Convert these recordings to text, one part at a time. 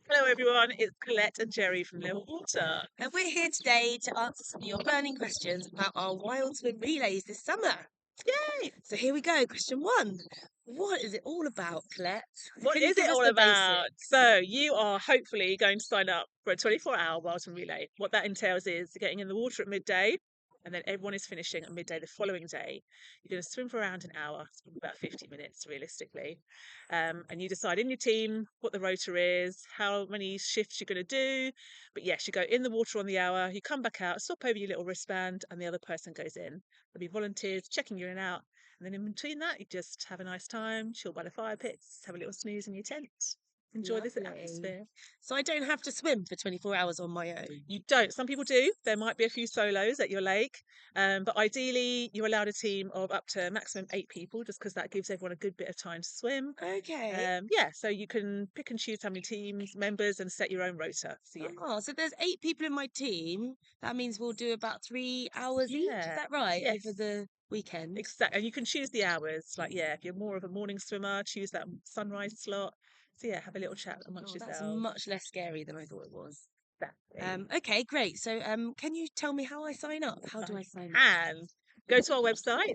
Hello, everyone. It's Colette and Geri from Level Water. And we're here today to answer some of your burning questions about our wild swim relays this summer. Yay! So here we go. Question one. What is it all about, Colette? What Can you is give it us all the about? basics? So, you are hopefully going to sign up for a 24-hour wild swim relay. What that entails is getting in the water at midday, and then everyone is finishing at midday the following day. You're going to swim for around an hour, it's probably about 50 minutes realistically. And you decide in your team what the rota is, how many shifts you're going to do. But yes, you go in the water on the hour, you come back out, swap over your little wristband, and the other person goes in. There'll be volunteers checking you in and out. And then in between that, you just have a nice time, chill by the fire pits, have a little snooze in your tent, enjoy this Lovely. atmosphere. So I don't have to swim for 24 hours on my own. You don't. Some people do. There might be a few solos at your lake, but ideally, you're allowed a team of up to maximum 8 people, just because that gives everyone a good bit of time to swim. Okay. Yeah, so you can pick and choose how many teams, members, and set your own rota. So yeah, Oh, so there's 8 people in my team. That means we'll do about 3 hours each. Is yeah, that right? Over yes. the weekend? Exactly. And you can choose the hours. Like, yeah, if you're more of a morning swimmer, choose that sunrise slot. So yeah, have a little chat amongst Oh, that's yourselves. much less scary than I thought it was. Exactly. Okay, great. So, can you tell me how I sign up? How do I sign up? And go to our website,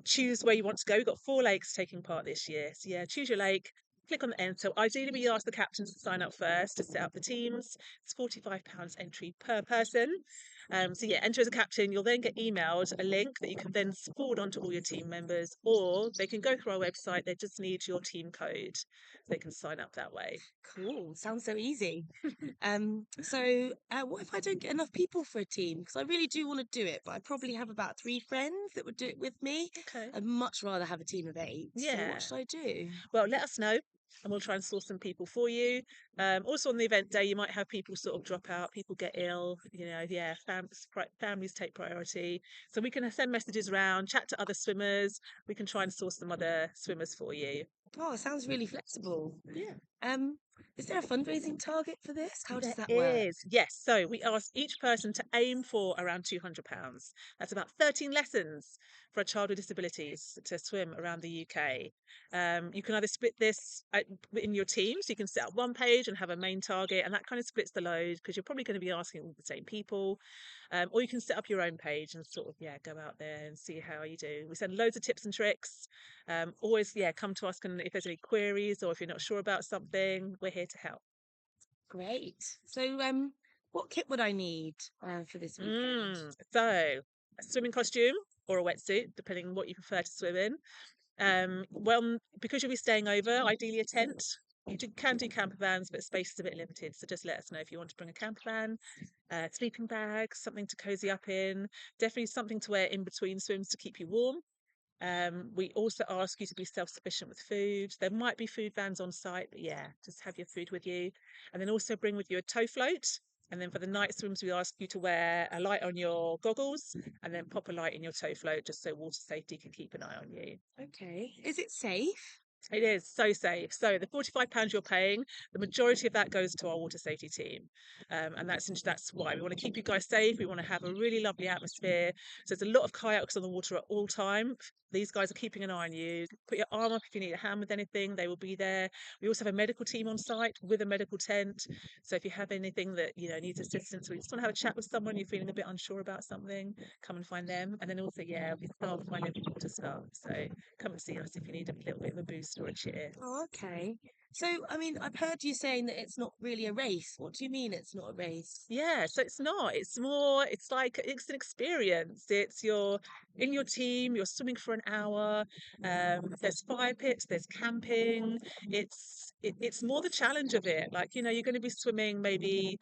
choose where you want to go. We've got 4 lakes taking part this year. So yeah, choose your lake, click on the end. So ideally we ask the captains to sign up first to set up the teams. It's £45 entry per person. So yeah, enter as a captain. You'll then get emailed a link that you can then forward on to all your team members, or they can go through our website. They just need your team code. They can sign up that way. Cool. Sounds so easy. What if I don't get enough people for a team? Because I really do want to do it, but I probably have about 3 friends that would do it with me. Okay. I'd much rather have a team of 8. So what Yeah. should I do? Well, let us know and we'll try and source some people for you. Also on the event day, you might have people sort of drop out, people get ill, yeah, families take priority. So we can send messages around, chat to other swimmers. We can try and source some other swimmers for you. Oh, it sounds really flexible. Yeah. Um, is there a fundraising target for this? How does There that work? is, yes. So we ask each person to aim for around £200. That's about 13 lessons for a child with disabilities to swim around the UK. You can either split this in your team, so you can set up one page and have a main target, and that kind of splits the load because you're probably going to be asking all the same people. Or you can set up your own page and sort of, yeah, go out there and see how you do. We send loads of tips and tricks. Always, yeah, come to us if there's any queries or if you're not sure about something, we're here to help. Great. So, what kit would I need for this weekend? So, a swimming costume or a wetsuit, depending on what you prefer to swim in. Well, because you'll be staying over, ideally a tent. Can do camper vans, but space is a bit limited. So just let us know if you want to bring a camper van, sleeping bag, something to cozy up in. Definitely something to wear in between swims to keep you warm. We also ask you to be self-sufficient with food. There might be food vans on site, but yeah, just have your food with you. And then also bring with you a tow float. And then for the night swims, we ask you to wear a light on your goggles and then pop a light in your tow float just so water safety can keep an eye on you. Okay. Is it safe? It is so safe. So the £45 you're paying, the majority of that goes to our water safety team, and that's why we want to keep you guys safe. We want to have a really lovely atmosphere. So there's a lot of kayaks on the water at all time. These guys are keeping an eye on you. Put your arm up if you need a hand with anything; they will be there. We also have a medical team on site with a medical tent. So if you have anything that needs assistance, or you just want to have a chat with someone, you're feeling a bit unsure about something, come and find them. And then also, yeah, we staff my local water staff. So come and see us if you need a little bit of a boost or a cheer. Oh, okay. So, I mean, I've heard you saying that it's not really a race. What do you mean it's not a race? Yeah, so it's not. It's more, it's like it's an experience. You're in your team, you're swimming for an hour. There's fire pits, there's camping. It's more the challenge of it. Like, you're going to be swimming maybe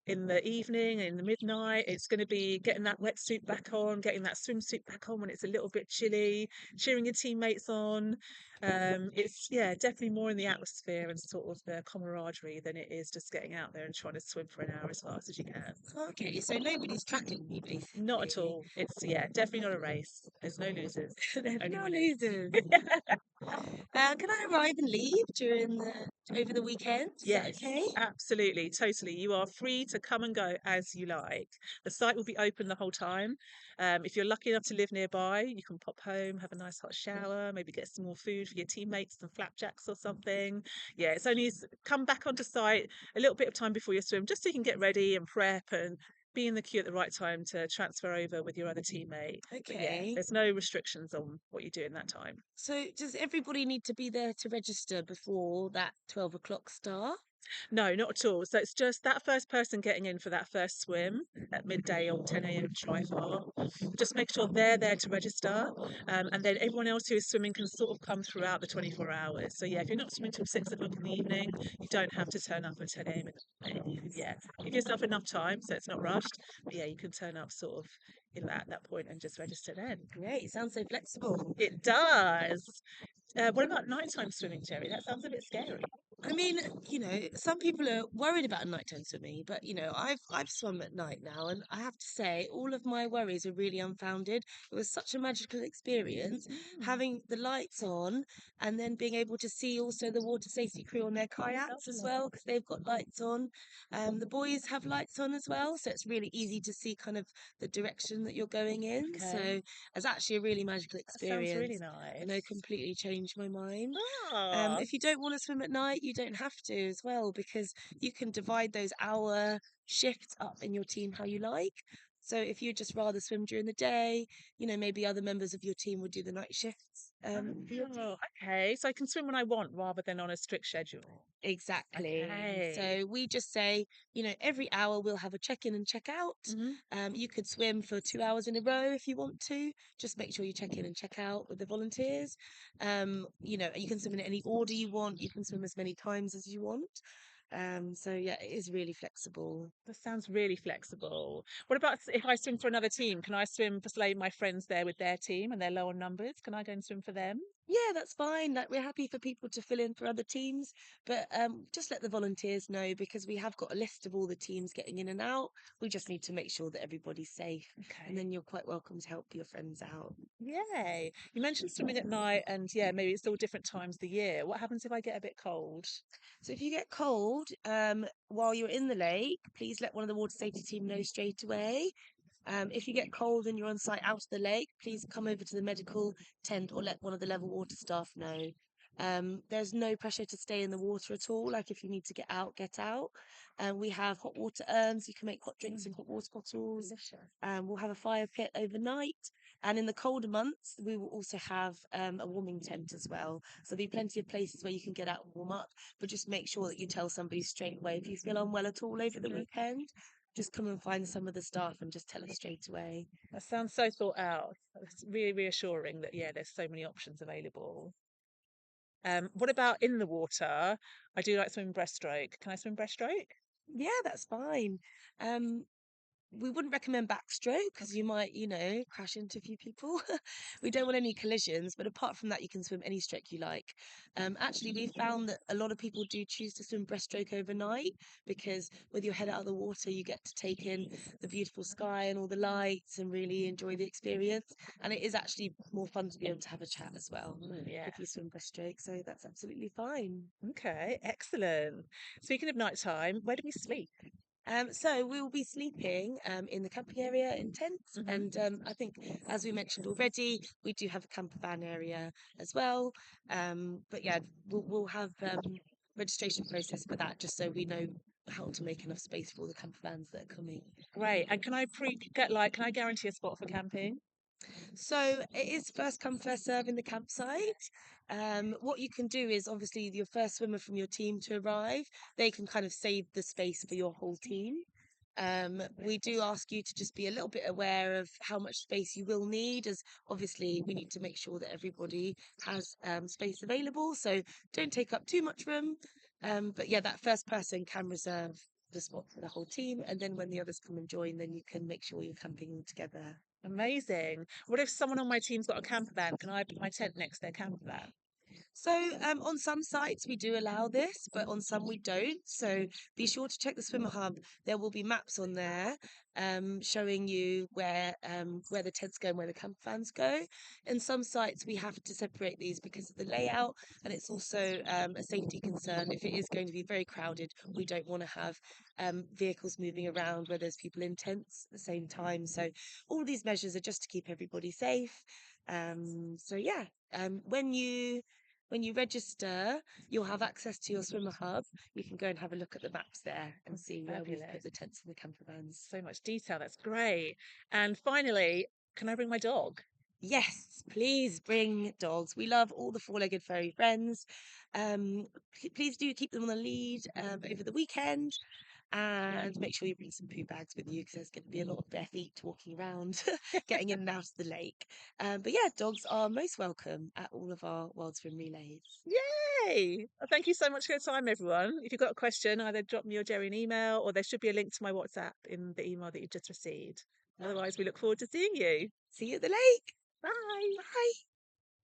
in the evening, in the midnight. It's going to be getting that wetsuit back on, getting that swimsuit back on when it's a little bit chilly, cheering your teammates on. It's yeah, definitely more in the atmosphere and sort of the camaraderie than it is just getting out there and trying to swim for an hour as fast as you can. Okay, so nobody's tracking me, Not at basically. all. It's yeah, definitely not a race. There's no losers, There's only no winners. losers. Can I arrive and leave over the weekend? Is that Yes, okay? absolutely, totally. You are free to come and go as you like. The site will be open the whole time. If you're lucky enough to live nearby, you can pop home, have a nice hot shower, maybe get some more food for your teammates some flapjacks or something. Yeah, it's only come back onto site a little bit of time before your swim, just so you can get ready and prep and be in the queue at the right time to transfer over with your other teammate. But yeah, Okay. there's no restrictions on what you do in that time. So does everybody need to be there to register before that 12 o'clock start? No, not at all. So it's just that first person getting in for that first swim at midday or 10 a.m. try far. Just make sure they're there to register. And then everyone else who is swimming can sort of come throughout the 24 hours. So yeah, if you're not swimming till 6 o'clock in the evening, you don't have to turn up at 10 a.m. Yeah, give yourself enough time so it's not rushed. But yeah, you can turn up sort of at that point and just register then. Great, sounds so flexible. It does. What about nighttime swimming, Jerry? That sounds a bit scary. I mean, some people are worried about nighttime swimming, but I've swum at night now, and I have to say, all of my worries are really unfounded. It was such a magical experience Mm, having the lights on, and then being able to see also the water safety crew on their kayaks as lovely. well, because they've got lights on. The boys have lights on as well, so it's really easy to see kind of the direction that you're going in. Okay. So it's actually a really magical That sounds really experience. And I nice. completely changed my mind. Ah, If you don't want to swim at night, you don't have to as well, because you can divide those hour shifts up in your team how you like. So if you'd just rather swim during the day, maybe other members of your team would do the night shifts for your team. oh, okay. So I can swim when I want rather than on a strict schedule. Exactly. Okay. So we just say, every hour we'll have a check in and check out. Hmm. You could swim for 2 hours in a row if you want to. Just make sure you check in and check out with the volunteers. You can swim in any order you want. You can swim as many times as you want. So yeah, it is really flexible. That sounds really flexible. What about if I swim for another team? Can I swim for, say, my friends there with their team and they're low on numbers? Can I go and swim for them? Yeah, that's fine. Like, we're happy for people to fill in for other teams, but just let the volunteers know, because we have got a list of all the teams getting in and out. We just need to make sure that everybody's safe, and Okay. then you're quite welcome to help your friends out. Yay. You mentioned swimming at night, and yeah, maybe it's all different times of the year. What happens if I get a bit cold? So if you get cold while you're in the lake, please let one of the water safety team know straight away. If you get cold and you're on site out of the lake, please come over to the medical tent or let one of the level water staff know. There's no pressure to stay in the water at all. Like, if you need to get out, get out. We have hot water urns. You can make hot drinks in hot water bottles. Delicious. We'll have a fire pit overnight. And in the colder months, we will also have a warming tent as well. So there'll be plenty of places where you can get out and warm up. But just make sure that you tell somebody straight away if you feel unwell at all over the Mhm. weekend. Just come and find some of the staff and just tell us straight away. That sounds so thought out. It's really reassuring that, yeah, there's so many options available. What about in the water? I do like swimming breaststroke. Can I swim breaststroke? Yeah, that's fine. Um, we wouldn't recommend backstroke because you might, crash into a few people. We don't want any collisions, but apart from that, you can swim any stroke you like. Actually, we found that a lot of people do choose to swim breaststroke overnight, because with your head out of the water, you get to take in the beautiful sky and all the lights and really enjoy the experience. And it is actually more fun to be able to have a chat as well Yeah. if you swim breaststroke. So that's absolutely fine. Okay, excellent. Speaking of nighttime, where do we sleep? So we will be sleeping in the camping area in tents, Hmm. and I think, as we mentioned already, we do have a camper van area as well. But yeah, we'll have registration process for that, just so we know how to make enough space for all the camper vans that are coming. Great. And can I can I guarantee a spot for camping? So it is first come, first serve in the campsite. What you can do is, obviously, your first swimmer from your team to arrive, they can kind of save the space for your whole team. We do ask you to just be a little bit aware of how much space you will need, as obviously we need to make sure that everybody has space available. So don't take up too much room. But yeah, that first person can reserve the spot for the whole team. And then when the others come and join, then you can make sure you're camping all together. Amazing. What if someone on my team's got a camper van? Can I put my tent next to their camper van? So, on some sites we do allow this, but on some we don't. So be sure to check the swimmer hub. There will be maps on there, showing you where the tents go and where the camper vans go. In some sites we have to separate these because of the layout, and it's also a safety concern. If it is going to be very crowded, we don't want to have vehicles moving around where there's people in tents at the same time. So all these measures are just to keep everybody safe. So yeah, when you when you register, you'll have access to your swimmer hub. You can go and have a look at the maps there and see where we've Fabulous. put the tents and the camper vans. So much detail. That's great. And finally, can I bring my dog? Yes, please bring dogs. We love all the four-legged furry friends. Please do keep them on the lead over the weekend, and make sure you bring some poo bags with you because there's going to be a lot of bare feet walking around, getting in and out of the lake. But yeah, dogs are most welcome at all of our Wild Swim relays. Yay! Well, thank you so much for your time, everyone. If you've got a question, either drop me or Jerry an email, or there should be a link to my WhatsApp in the email that you've just received. Otherwise, we look forward to seeing you. See you at the lake. Bye. Bye.